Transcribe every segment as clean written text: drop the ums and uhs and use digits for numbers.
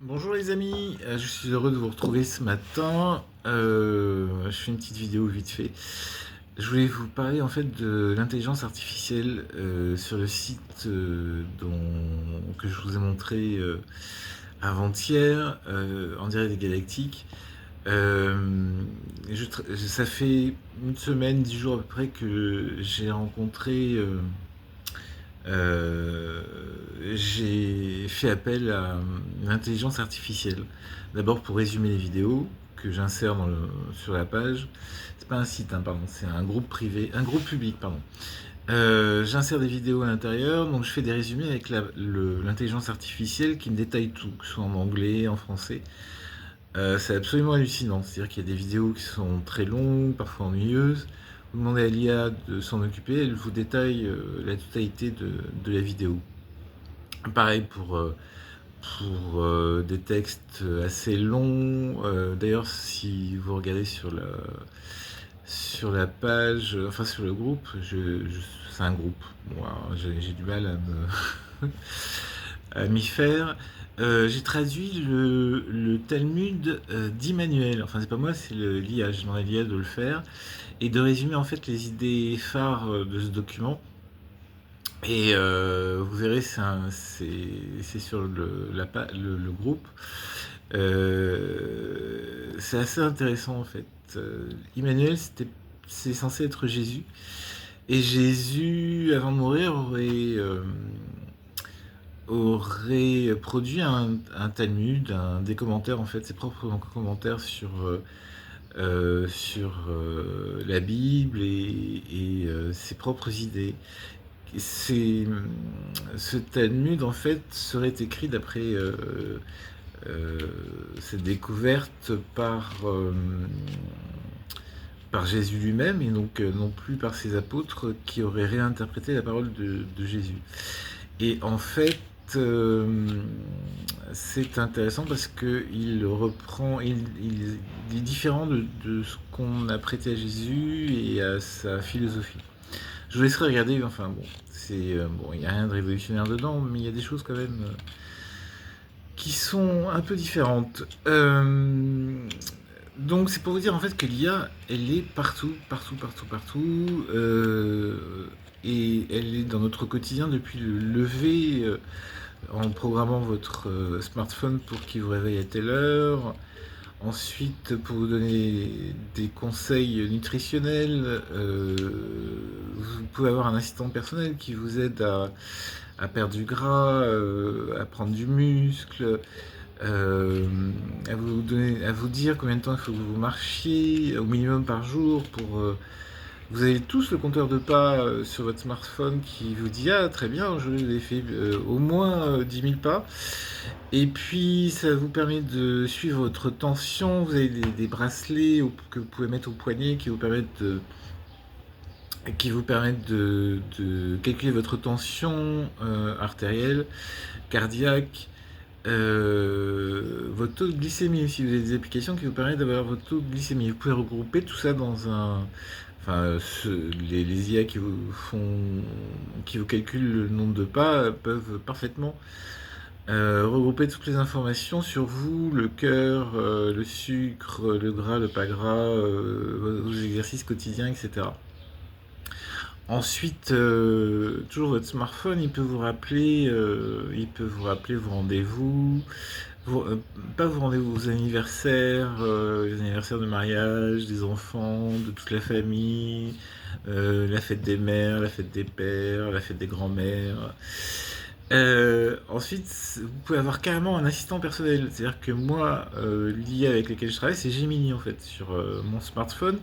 Bonjour les amis, je suis heureux de vous retrouver ce matin. Je fais une petite vidéo vite fait. Je voulais vous parler en fait de l'intelligence artificielle sur le site que je vous ai montré avant-hier en direct des Galactiques. Euh, Ça fait une semaine, 10 jours à peu près que j'ai rencontré euh, j'ai fait appel à l'intelligence artificielle. D'abord pour résumer les vidéos que j'insère sur la page. C'est pas un site, hein, pardon, c'est un groupe privé, un groupe public, pardon. J'insère des vidéos à l'intérieur, donc je fais des résumés avec l'intelligence artificielle qui me détaille tout, que ce soit en anglais, en français. C'est absolument hallucinant. C'est-à-dire qu'il y a des vidéos qui sont très longues, parfois ennuyeuses. Vous demandez à l'IA de s'en occuper, elle vous détaille la totalité de la vidéo. Pareil pour des textes assez longs. D'ailleurs, si vous regardez sur la page, enfin sur le groupe, c'est un groupe. Moi, j'ai du mal à m'y faire. J'ai traduit le Talmud d'Immanuel. Enfin, c'est pas moi, c'est l'IA. J'ai demandé à l'IA de le faire et de résumer en fait les idées phares de ce document. Et vous verrez, c'est sur le groupe. C'est assez intéressant en fait. Emmanuel, c'est censé être Jésus. Et Jésus, avant de mourir, aurait produit un Talmud, des commentaires en fait, ses propres commentaires sur la Bible et ses propres idées. C'est, Ce Talmud en fait serait écrit d'après euh, cette découverte par Jésus lui-même et donc non plus par ses apôtres qui auraient réinterprété la parole de Jésus. Et en fait, euh, c'est intéressant parce que il est différent de ce qu'on a prêté à Jésus et à sa philosophie. Je vous laisserai regarder, enfin bon, bon, il n'y a rien de révolutionnaire dedans, mais il y a des choses quand même qui sont un peu différentes. Donc c'est pour vous dire en fait que l'IA, elle est partout, partout, partout, partout, et elle est dans notre quotidien depuis le lever, en programmant votre smartphone pour qu'il vous réveille à telle heure. Ensuite, pour vous donner des conseils nutritionnels, vous pouvez avoir un assistant personnel qui vous aide à perdre du gras, à prendre du muscle, euh, à vous dire combien de temps il faut que vous marchiez au minimum par jour vous avez tous le compteur de pas sur votre smartphone qui vous dit ah très bien, je l'ai fait au moins 10 000 pas. Et puis ça vous permet de suivre votre tension. Vous avez des bracelets que vous pouvez mettre au poignet qui vous permettent de calculer votre tension artérielle, cardiaque, votre taux de glycémie aussi. Vous avez des applications qui vous permettent d'avoir votre taux de glycémie. Vous pouvez regrouper tout ça dans un. Enfin, les IA qui vous calculent le nombre de pas peuvent parfaitement regrouper toutes les informations sur vous, le cœur, le sucre, le gras, le pas gras, vos exercices quotidiens, etc. Ensuite, toujours votre smartphone, il peut vous rappeler vos rendez-vous, pas vos rendez-vous, vos anniversaires de mariage, des enfants, de toute la famille, la fête des mères, la fête des pères, la fête des grands-mères. Ensuite, vous pouvez avoir carrément un assistant personnel. C'est-à-dire que moi, l'IA avec laquelle je travaille, c'est Gemini en fait, sur mon smartphone.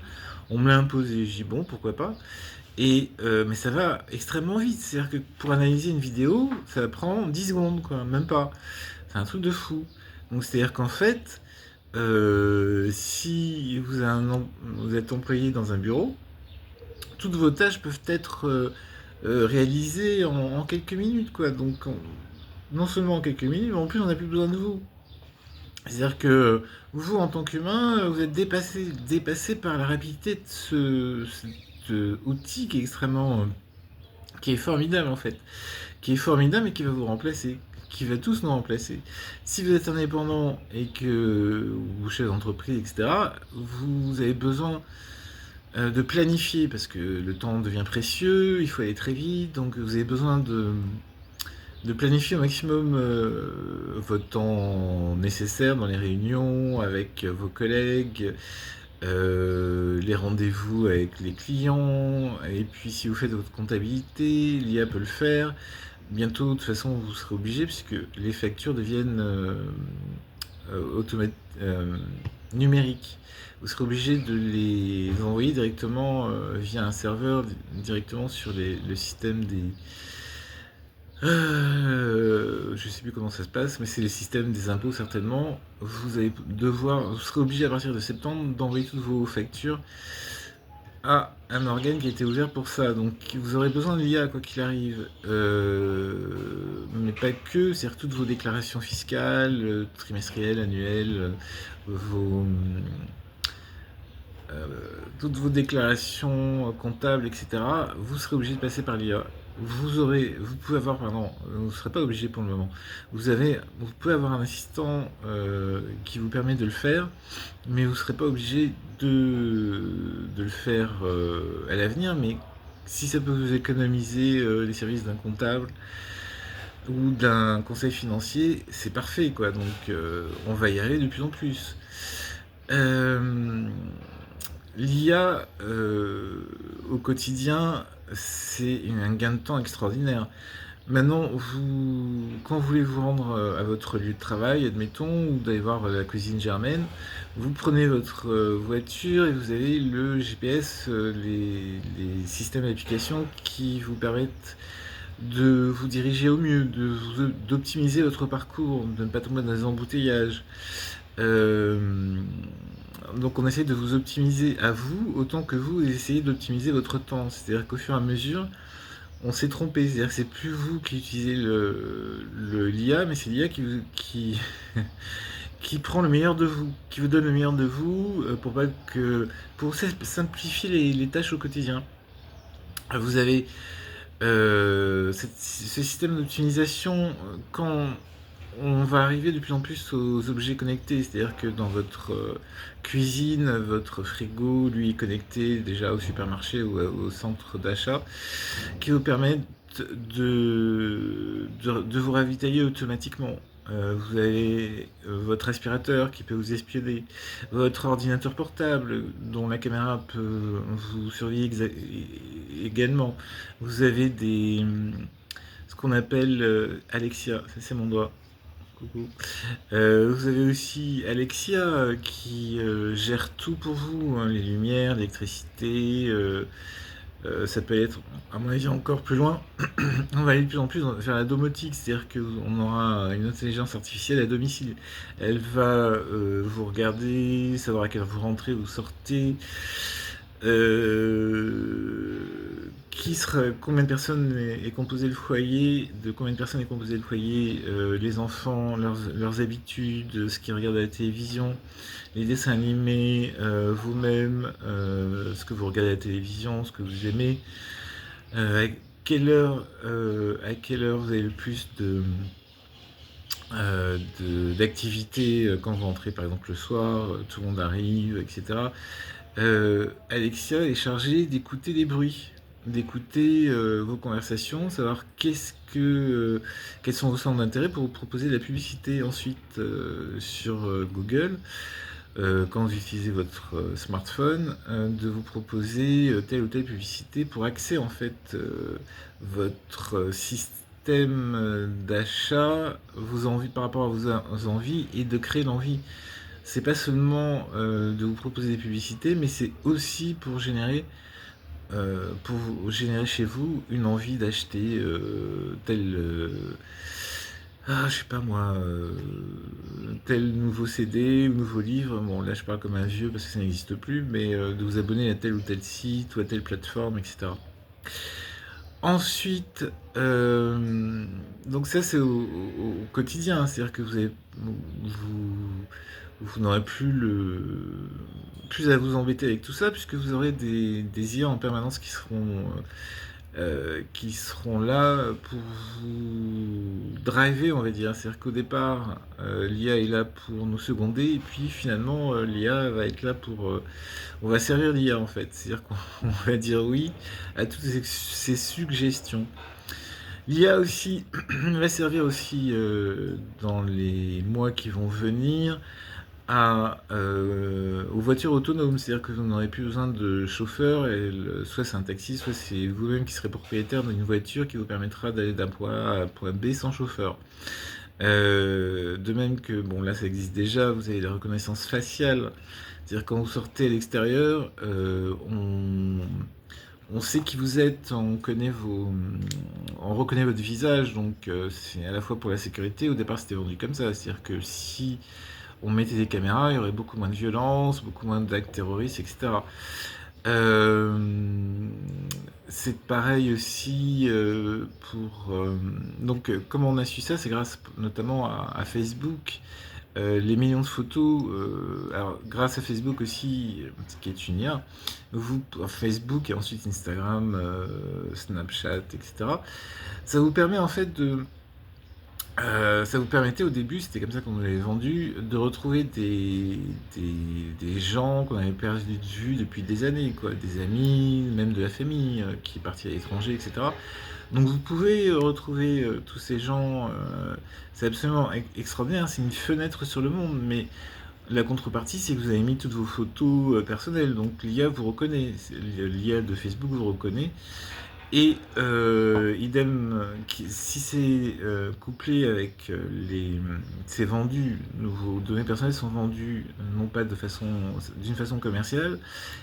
On me l'a imposé, j'ai dit bon, pourquoi pas. Mais ça va extrêmement vite. C'est-à-dire que pour analyser une vidéo, ça prend 10 secondes, quoi, même pas. C'est un truc de fou. Donc c'est-à-dire qu'en fait, si vous êtes employé dans un bureau, toutes vos tâches peuvent être réalisées en quelques minutes, quoi. Donc non seulement en quelques minutes, mais en plus on n'a plus besoin de vous. C'est-à-dire que vous, en tant qu'humain, vous êtes dépassé par la rapidité de cet outil qui est extrêmement qui est formidable en fait, qui est formidable et qui va vous remplacer, qui va tous nous remplacer. Si vous êtes indépendant et que vous chef d'entreprise, etc., vous avez besoin de planifier parce que le temps devient précieux, il faut aller très vite, donc vous avez besoin de planifier au maximum votre temps nécessaire dans les réunions avec vos collègues, les rendez-vous avec les clients, et puis si vous faites votre comptabilité, l'IA peut le faire. Bientôt, de toute façon, vous serez obligé puisque les factures deviennent euh, numériques. Vous serez obligé de les envoyer directement via un serveur, directement sur le système des... je sais plus comment ça se passe, mais c'est le système des impôts certainement. Vous serez obligé à partir de septembre d'envoyer toutes vos factures à un organe qui a été ouvert pour ça. Donc vous aurez besoin de l'IA quoi qu'il arrive. Mais pas que, c'est-à-dire toutes vos déclarations fiscales, trimestrielles, annuelles, vos, euh, toutes vos déclarations comptables, etc. Vous serez obligé de passer par l'IA. Vous pouvez avoir, pardon, vous ne serez pas obligé pour le moment. Vous pouvez avoir un assistant qui vous permet de le faire, mais vous ne serez pas obligé de le faire à l'avenir. Mais si ça peut vous économiser les services d'un comptable ou d'un conseil financier, c'est parfait, quoi. Donc, on va y aller de plus en plus. Euh, L'IA au quotidien, c'est un gain de temps extraordinaire. Maintenant, quand vous voulez vous rendre à votre lieu de travail, admettons, ou d'aller voir la cuisine germaine, vous prenez votre voiture et vous avez le GPS, les systèmes d'application qui vous permettent de vous diriger au mieux, d'optimiser votre parcours, de ne pas tomber dans des embouteillages. Euh, donc on essaie de vous optimiser à vous autant que vous essayez d'optimiser votre temps. C'est-à-dire qu'au fur et à mesure, on s'est trompé. C'est-à-dire que c'est plus vous qui utilisez l'IA, mais c'est l'IA qui prend le meilleur de vous, qui vous donne le meilleur de vous pour simplifier les tâches au quotidien. Vous avez ce système d'optimisation quand on va arriver de plus en plus aux objets connectés, c'est-à-dire que dans votre cuisine, votre frigo, lui, est connecté déjà au supermarché ou au centre d'achat, qui vous permettent de vous ravitailler automatiquement. Vous avez votre aspirateur qui peut vous espionner, votre ordinateur portable dont la caméra peut vous surveiller également. Vous avez ce qu'on appelle Alexia, ça c'est mon doigt. Coucou. Vous avez aussi Alexia qui gère tout pour vous, hein, les lumières, l'électricité. Ça peut être, à mon avis, encore plus loin. On va aller de plus en plus vers la domotique, c'est-à-dire qu'on aura une intelligence artificielle à domicile. Elle va vous regarder, savoir à quelle heure vous rentrez, vous sortez, euh, combien de personnes est composé le foyer, de combien de personnes est composé le foyer, les enfants, leurs habitudes, ce qu'ils regardent à la télévision, les dessins animés, vous-même, ce que vous regardez à la télévision, ce que vous aimez, à à quelle heure vous avez le plus d'activités quand vous rentrez par exemple le soir, tout le monde arrive, etc. Alexia est chargée d'écouter les bruits, d'écouter vos conversations, savoir quels sont vos centres d'intérêt pour vous proposer de la publicité ensuite sur Google. Quand vous utilisez votre smartphone, de vous proposer telle ou telle publicité pour axer en fait votre système d'achat, vos envies par rapport à vos envies et de créer l'envie. C'est pas seulement de vous proposer des publicités, mais c'est aussi pour générer chez vous une envie d'acheter je sais pas moi, tel nouveau CD ou nouveau livre. Bon, là je parle comme un vieux parce que ça n'existe plus, mais de vous abonner à tel ou tel site ou à telle plateforme, etc. Ensuite, donc ça c'est au quotidien, hein. C'est-à-dire que vous n'aurez plus à vous embêter avec tout ça puisque vous aurez des IA en permanence qui seront qui seront là pour vous driver, on va dire. C'est-à-dire qu'au départ, l'IA est là pour nous seconder, et puis finalement, l'IA va être là pour... on va servir l'IA, en fait. C'est-à-dire qu'on on va dire oui à toutes ces suggestions. L'IA aussi va servir aussi dans les mois qui vont venir aux voitures autonomes, c'est-à-dire que vous n'aurez plus besoin de chauffeur, et soit c'est un taxi, soit c'est vous-même qui serez propriétaire d'une voiture qui vous permettra d'aller d'un point A à un point B sans chauffeur. De même que, bon là ça existe déjà, vous avez la reconnaissance faciale, c'est-à-dire quand vous sortez à l'extérieur, on sait qui vous êtes, on reconnaît votre visage, donc c'est à la fois pour la sécurité. Au départ c'était vendu comme ça, c'est-à-dire que si on mettait des caméras, il y aurait beaucoup moins de violence, beaucoup moins d'actes terroristes, etc. Euh, c'est pareil aussi donc, comment on a su ça? C'est grâce notamment à Facebook. Les millions de photos, alors grâce à Facebook aussi, ce qui est une IA, Facebook et ensuite Instagram, Snapchat, etc. Ça vous permet en fait ça vous permettait au début, c'était comme ça qu'on nous l'avait vendu, de retrouver des gens qu'on avait perdus de vue depuis des années, quoi, des amis, même de la famille qui est partie à l'étranger, etc. Donc vous pouvez retrouver tous ces gens, c'est absolument extraordinaire, c'est une fenêtre sur le monde, mais la contrepartie, c'est que vous avez mis toutes vos photos personnelles, donc l'IA vous reconnaît, l'IA de Facebook vous reconnaît, et idem, si c'est couplé avec c'est vendu, vos données personnelles sont vendues non pas d'une façon commerciale,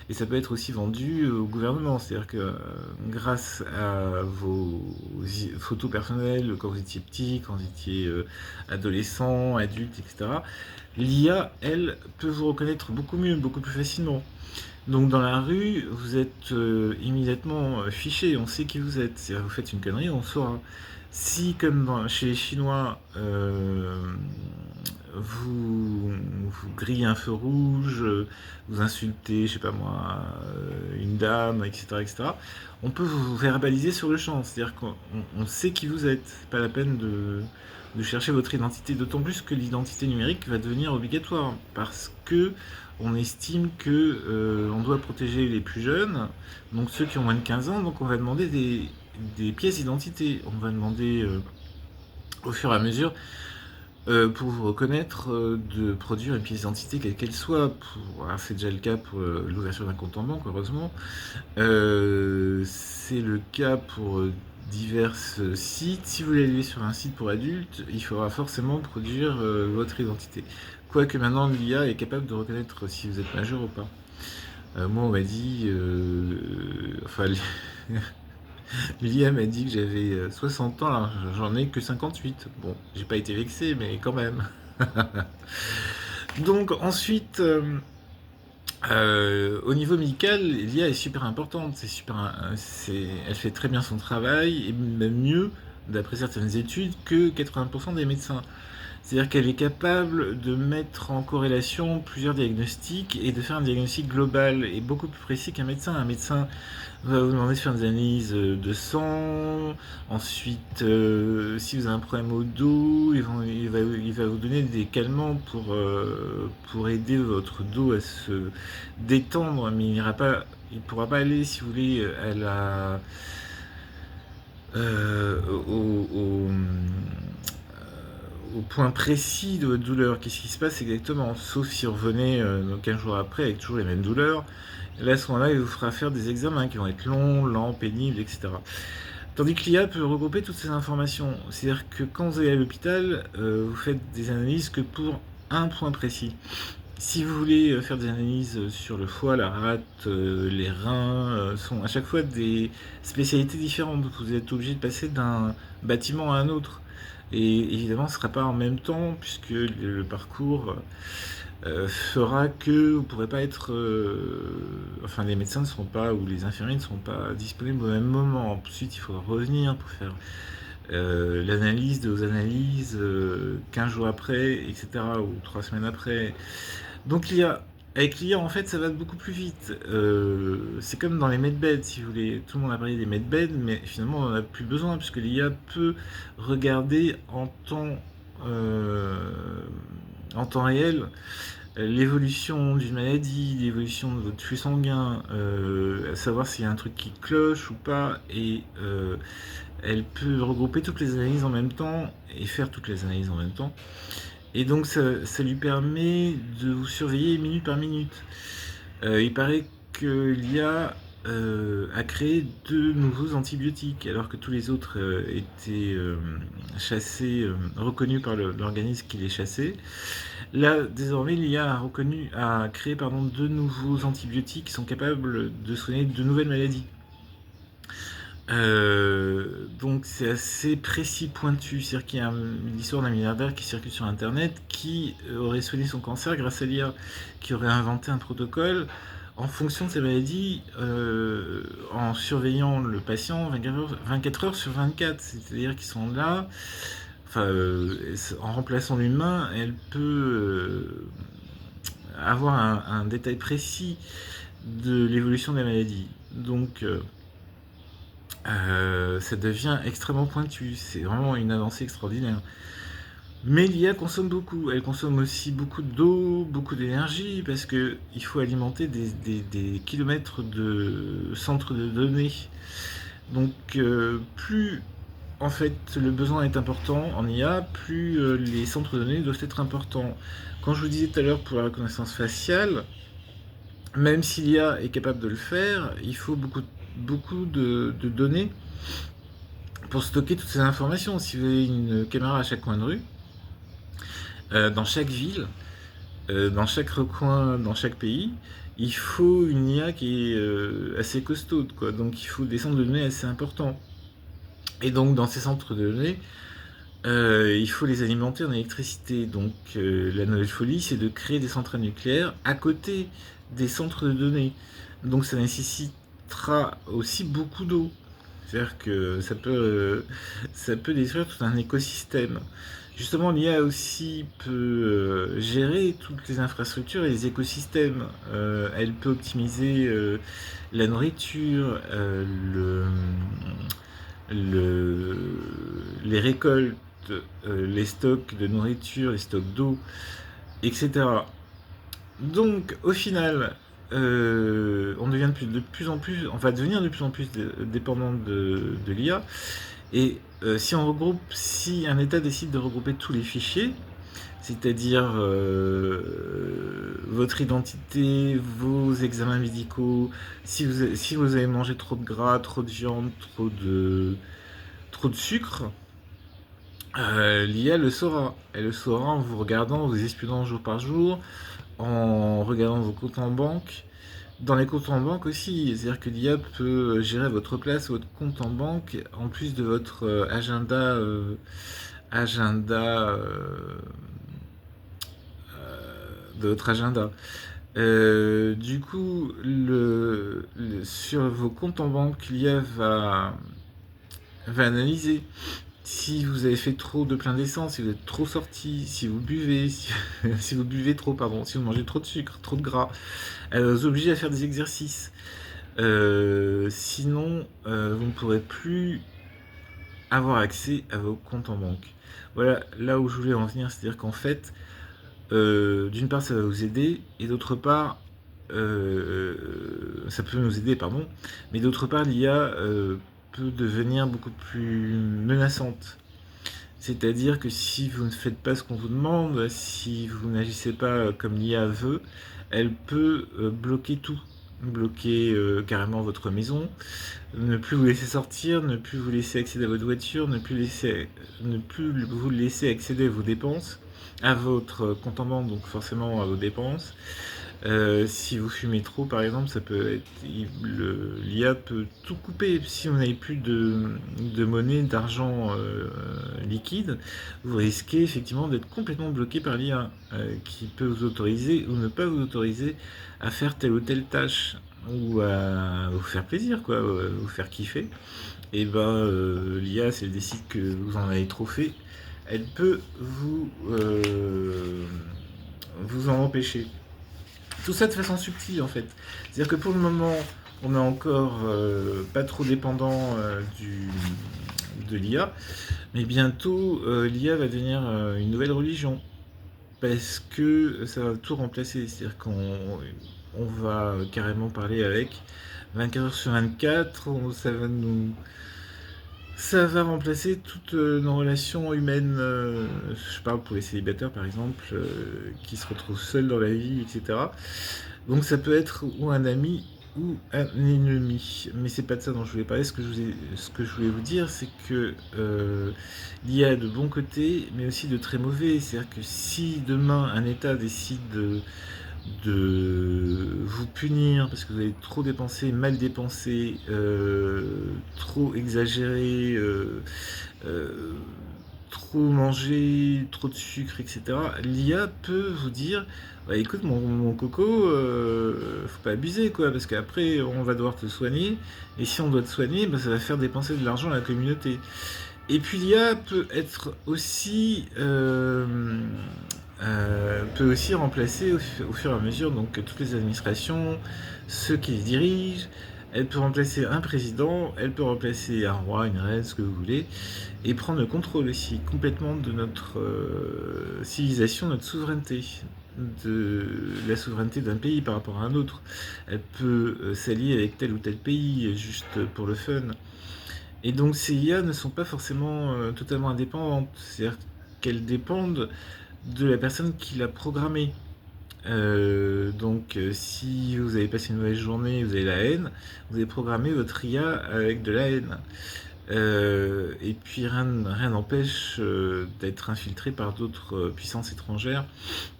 et ça peut être aussi vendu au gouvernement, c'est-à-dire que grâce à vos photos personnelles quand vous étiez petit, quand vous étiez adolescent, adulte, etc., l'IA, elle, peut vous reconnaître beaucoup mieux, beaucoup plus facilement. Donc dans la rue, vous êtes immédiatement fiché, on sait qui vous êtes. C'est-à-dire, vous faites une connerie, on saura. Si, comme chez les Chinois, vous grillez un feu rouge, vous insultez, je sais pas moi, une dame, etc., etc., on peut vous verbaliser sur le champ. C'est-à-dire qu'on sait qui vous êtes. C'est pas la peine de chercher votre identité. D'autant plus que l'identité numérique va devenir obligatoire. Parce que on estime que on doit protéger les plus jeunes, donc ceux qui ont moins de 15 ans, donc on va demander des pièces d'identité. On va demander au fur et à mesure, pour vous reconnaître, de produire une pièce d'identité quelle qu'elle soit. C'est déjà le cas pour l'ouverture d'un compte en banque, heureusement. C'est le cas pour divers sites. Si vous voulez aller sur un site pour adultes, il faudra forcément produire votre identité. Quoique maintenant l'IA est capable de reconnaître si vous êtes majeur ou pas. Moi on m'a dit, enfin l'IA m'a dit que j'avais 60 ans, alors j'en ai que 58. Bon, j'ai pas été vexé, mais quand même. Donc ensuite, au niveau médical, l'IA est super importante. Elle fait très bien son travail, et même mieux, d'après certaines études, que 80% des médecins. C'est-à-dire qu'elle est capable de mettre en corrélation plusieurs diagnostics et de faire un diagnostic global et beaucoup plus précis qu'un médecin. Un médecin va vous demander de faire des analyses de sang, ensuite si vous avez un problème au dos, il va vous donner des calmants pour aider votre dos à se détendre, mais il ne pourra pas aller, si vous voulez, à la, euh, au, au, au point précis de votre douleur. Qu'est-ce qui se passe exactement? Sauf si vous revenez 15 jours après avec toujours les mêmes douleurs. Là, à ce moment-là, il vous fera faire des examens qui vont être longs, lents, pénibles, etc. Tandis que l'IA peut regrouper toutes ces informations. C'est-à-dire que quand vous allez à l'hôpital, vous faites des analyses que pour un point précis. Si vous voulez faire des analyses sur le foie, la rate, les reins, sont à chaque fois des spécialités différentes. Vous êtes obligé de passer d'un bâtiment à un autre. Et évidemment, ce ne sera pas en même temps, puisque le parcours fera que vous ne pourrez pas être... enfin, les médecins ne seront pas, ou les infirmiers ne seront pas disponibles au même moment. Ensuite, il faudra revenir pour faire l'analyse de vos analyses 15 jours après, etc., ou 3 semaines après. Donc l'IA Avec l'IA, en fait, ça va beaucoup plus vite. C'est comme dans les medbeds, si vous voulez. Tout le monde a parlé des medbeds, mais finalement, on n'en a plus besoin, puisque l'IA peut regarder euh, en temps réel l'évolution d'une maladie, l'évolution de votre flux sanguin, savoir s'il y a un truc qui cloche ou pas, et elle peut regrouper toutes les analyses en même temps et faire toutes les analyses en même temps. Et donc ça lui permet de vous surveiller minute par minute. Il paraît que l'IA a créé de nouveaux antibiotiques, alors que tous les autres étaient chassés, reconnus par l'organisme qui les chassait. Là, désormais, l'IA a créé de nouveaux antibiotiques qui sont capables de soigner de nouvelles maladies. Donc c'est assez précis, pointu. C'est-à-dire qu'il y a une histoire d'un milliardaire qui circule sur Internet qui aurait soigné son cancer grâce à l'IA, qui aurait inventé un protocole en fonction de sa maladie, en surveillant le patient 24 heures sur 24. C'est-à-dire qu'ils sont là, enfin, en remplaçant l'humain, elle peut avoir un détail précis de l'évolution de la maladie. Donc ça devient extrêmement pointu. C'est vraiment une avancée extraordinaire. Mais l'IA consomme beaucoup. Elle consomme aussi beaucoup d'eau, beaucoup d'énergie, parce que il faut alimenter des kilomètres de centres de données. Donc, plus en fait le besoin est important en IA, plus les centres de données doivent être importants. Quand je vous disais tout à l'heure pour la reconnaissance faciale, même si l'IA est capable de le faire, il faut beaucoup de données pour stocker toutes ces informations. Si vous avez une caméra à chaque coin de rue, dans chaque ville, dans chaque recoin, dans chaque pays, il faut une IA qui est assez costaude, quoi. Donc il faut des centres de données assez importants. Et donc dans ces centres de données, il faut les alimenter en électricité. Donc la nouvelle folie, c'est de créer des centrales nucléaires à côté des centres de données. Donc ça nécessitera aussi beaucoup d'eau. C'est-à-dire que ça peut détruire tout un écosystème. Justement, l'IA aussi peut gérer toutes les infrastructures et les écosystèmes. Elle peut optimiser la nourriture, le, les récoltes, les stocks de nourriture, les stocks d'eau, etc. Donc, au final, on devient de plus en plus, on va devenir de plus en plus dépendant de l'IA. Et si un État décide de regrouper tous les fichiers, c'est-à-dire votre identité, vos examens médicaux, si vous avez mangé trop de gras, trop de viande, trop de sucre, l'IA le saura. Elle le saura en vous regardant, en vous espionnant jour par jour, en regardant vos comptes en banque. Dans les comptes en banque aussi, c'est-à-dire que l'IA peut gérer à votre place votre compte en banque en plus de votre agenda de votre agenda. Du coup, sur vos comptes en banque, l'IA va analyser si vous avez fait trop de plein d'essence, si vous êtes trop sorti, si vous buvez, si vous buvez trop, pardon, si vous mangez trop de sucre, trop de gras, elle va vous obliger à faire des exercices. Sinon, vous ne pourrez plus avoir accès à vos comptes en banque. Voilà là où je voulais en venir, c'est-à-dire qu'en fait, d'une part, ça va vous aider, et d'autre part, ça peut nous aider, pardon, mais d'autre part, l'IA peut devenir beaucoup plus menaçante. C'est-à-dire que si vous ne faites pas ce qu'on vous demande, si vous n'agissez pas comme l'IA veut, elle peut bloquer tout. Bloquer carrément votre maison, ne plus vous laisser sortir, ne plus vous laisser accéder à votre voiture, ne plus vous laisser accéder à vos dépenses, à votre compte en banque, donc forcément à vos dépenses. Si vous fumez trop, par exemple, ça peut être l'IA peut tout couper. Si vous n'avez plus de monnaie, d'argent liquide, vous risquez effectivement d'être complètement bloqué par l'IA, qui peut vous autoriser ou ne pas vous autoriser à faire telle ou telle tâche ou à vous faire plaisir, quoi, vous faire kiffer. Et ben l'IA, si elle décide que vous en avez trop fait, elle peut vous en empêcher. Tout ça de façon subtile en fait. C'est-à-dire que pour le moment, on est encore pas trop dépendant de l'IA, mais bientôt l'IA va devenir une nouvelle religion. Parce que ça va tout remplacer. C'est-à-dire qu'on va carrément parler avec 24 heures sur 24, ça va remplacer toutes nos relations humaines. Je parle pour les célibataires par exemple, qui se retrouvent seuls dans la vie, etc. Donc ça peut être ou un ami ou un ennemi. Mais c'est pas de ça dont je voulais parler. Ce que je voulais vous dire, c'est que il y a de bons côtés, mais aussi de très mauvais. C'est-à-dire que si demain un État décide de vous punir parce que vous avez trop dépensé, mal dépensé, trop exagéré, euh, trop mangé, trop de sucre, etc., l'IA peut vous dire bah, écoute, mon coco, faut pas abuser, quoi, parce qu'après, on va devoir te soigner, et si on doit te soigner, bah, ça va faire dépenser de l'argent à la communauté. Et puis l'IA peut aussi remplacer au fur et à mesure donc toutes les administrations, ceux qui les dirigent. Elle peut remplacer un président, elle peut remplacer un roi, une reine, ce que vous voulez, et prendre le contrôle aussi complètement de notre civilisation, notre souveraineté, de la souveraineté d'un pays par rapport à un autre. Elle peut s'allier avec tel ou tel pays juste pour le fun. Et donc ces IA ne sont pas forcément totalement indépendantes, c'est-à-dire qu'elles dépendent de la personne qui l'a programmée. Si vous avez passé une mauvaise journée, vous avez la haine, vous avez programmé votre IA avec de la haine. Et puis rien n'empêche d'être infiltré par d'autres puissances étrangères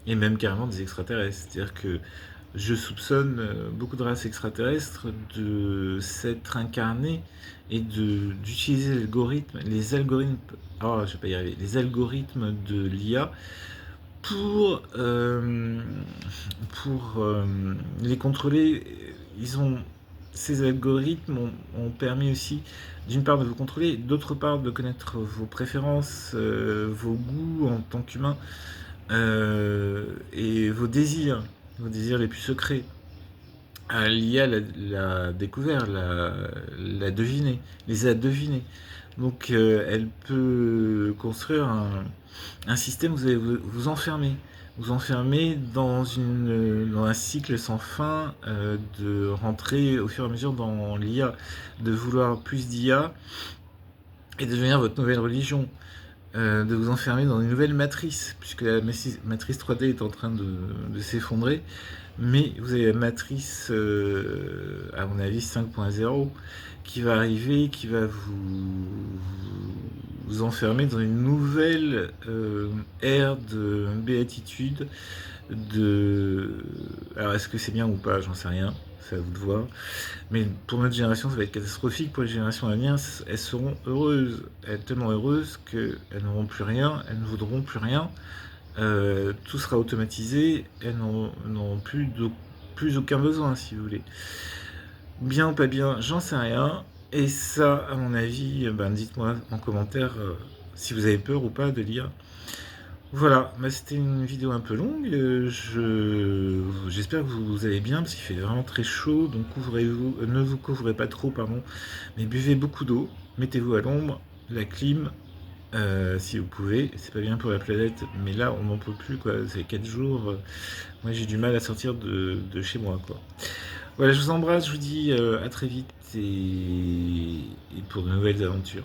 et même carrément des extraterrestres. C'est-à-dire que je soupçonne beaucoup de races extraterrestres de s'être incarnées et d'utiliser je vais pas y arriver, les algorithmes de l'IA pour, les contrôler. Ils ont, ces algorithmes ont permis aussi, d'une part, de vous contrôler, d'autre part, de connaître vos préférences, vos goûts en tant qu'humain, et vos désirs les plus secrets. L'IA l'a découvert, l'a deviné, les a devinés. Donc elle peut construire un système où vous allez vous enfermer. Vous enfermer dans un cycle sans fin de rentrer au fur et à mesure dans l'IA, de vouloir plus d'IA et de devenir votre nouvelle religion. De vous enfermer dans une nouvelle matrice, puisque la matrice 3D est en train de s'effondrer, mais vous avez la matrice, à mon avis, 5.0, qui va arriver, qui va vous enfermer dans une nouvelle ère de béatitude, alors est-ce que c'est bien ou pas, j'en sais rien, c'est à vous de voir. Mais pour notre génération, ça va être catastrophique. Pour les générations à venir, elles seront heureuses. Tellement heureuses qu'elles n'auront plus rien, elles ne voudront plus rien. Tout sera automatisé, elles n'auront plus aucun besoin, si vous voulez. Bien ou pas bien, j'en sais rien. Et ça, à mon avis, dites-moi en commentaire si vous avez peur ou pas de lire. Voilà, c'était une vidéo un peu longue. J'espère que vous allez bien parce qu'il fait vraiment très chaud. Donc ne vous couvrez pas trop, pardon, mais buvez beaucoup d'eau. Mettez-vous à l'ombre, la clim, si vous pouvez. C'est pas bien pour la planète, mais là on n'en peut plus quoi. C'est 4 jours. Moi j'ai du mal à sortir de chez moi quoi. Voilà, je vous embrasse, je vous dis à très vite et pour de nouvelles aventures.